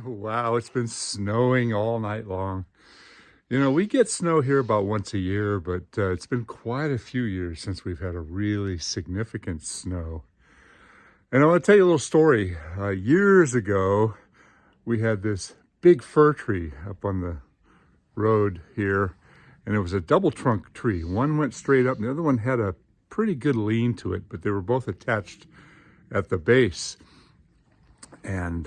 Wow, it's been snowing all night long. You know, we get snow here about once a year, but it's been quite a few years since we've had a really significant snow. And I want to tell you a little story. Years ago, we had this big fir tree up on the road here, and it was a double trunk tree. One went straight up, and the other one had a pretty good lean to it, but they were both attached at the base. And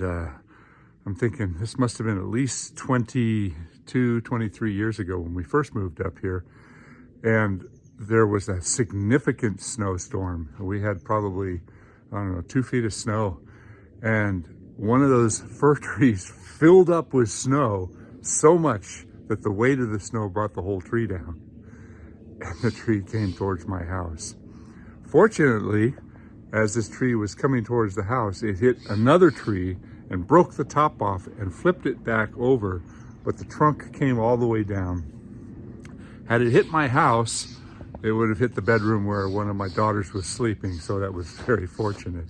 I'm thinking this must have been at least 22, 23 years ago when we first moved up here. And there was a significant snowstorm. We had probably, I don't know, 2 feet of snow. And one of those fir trees filled up with snow so much that the weight of the snow brought the whole tree down. And the tree came towards my house. Fortunately, as this tree was coming towards the house, it hit another tree and broke the top off and flipped it back over, but the trunk came all the way down. Had it hit my house, it would have hit the bedroom where one of my daughters was sleeping, so that was very fortunate.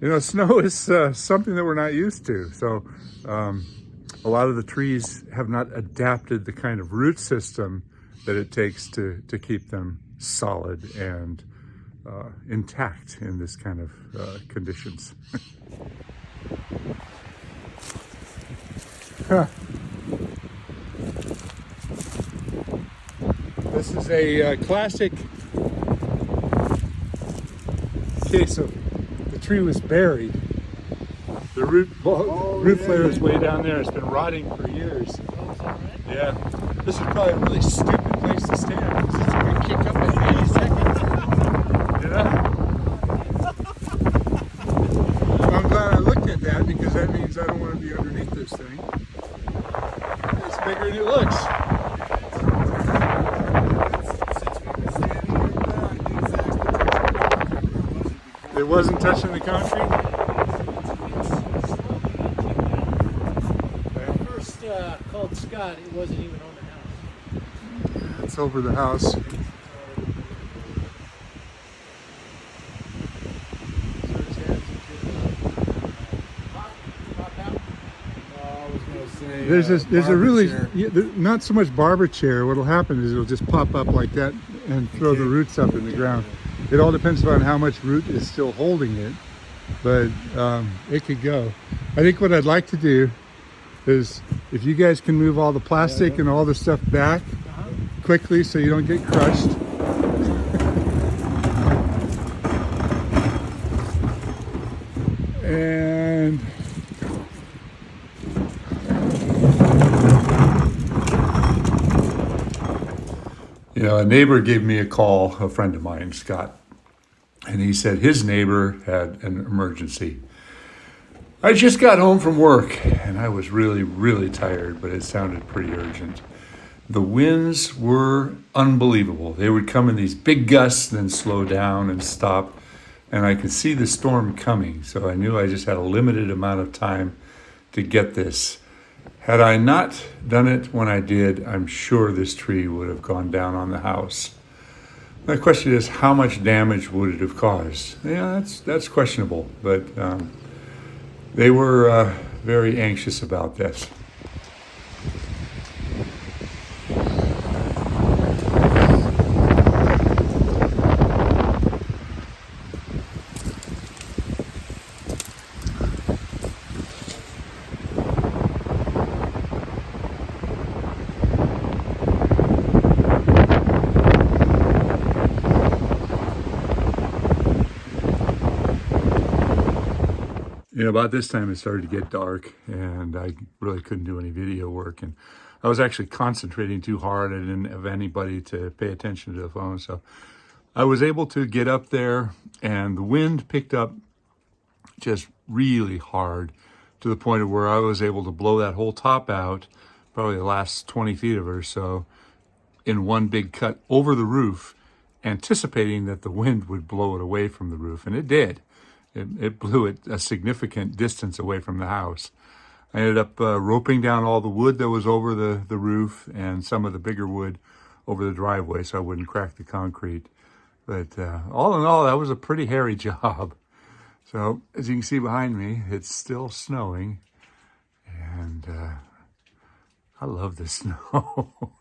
You know, snow is something that we're not used to, so a lot of the trees have not adapted the kind of root system that it takes to keep them solid and intact in this kind of conditions. This is a classic case of the tree was buried. The root flare is way down there. It's been rotting for years. Yeah, this is probably a really stupid place to stand because it's going to kick up in any second. Yeah. I'm glad I looked at that because that means I don't want to be underneath this thing. It's bigger than it looks. It wasn't touching the concrete? First called Scott, it wasn't even on the house. It's over the house. There's a really, not so much barber chair. What'll happen is it'll just pop up like that and throw the roots up in the ground. It all depends on how much root is still holding it, but it could go. I think what I'd like to do is if you guys can move all the plastic and all the stuff back quickly so you don't get crushed. And you know, a neighbor gave me a call, a friend of mine, Scott, and he said his neighbor had an emergency. I just got home from work and I was really, really tired, but it sounded pretty urgent. The winds were unbelievable. They would come in these big gusts, then slow down and stop, and I could see the storm coming, so I knew I just had a limited amount of time to get this. Had I not done it when I did, I'm sure this tree would have gone down on the house. My question is, how much damage would it have caused? Yeah, that's questionable, but they were very anxious about this. You know, about this time it started to get dark and I really couldn't do any video work, and I was actually concentrating too hard. I didn't have anybody to pay attention to the phone, so I was able to get up there, and the wind picked up just really hard to the point of where I was able to blow that whole top out, probably the last 20 feet of it or so, in one big cut over the roof, anticipating that the wind would blow it away from the roof, and it did. It blew it a significant distance away from the house. I ended up roping down all the wood that was over the roof and some of the bigger wood over the driveway so I wouldn't crack the concrete. But all in all, that was a pretty hairy job. So as you can see behind me, it's still snowing. I love the snow.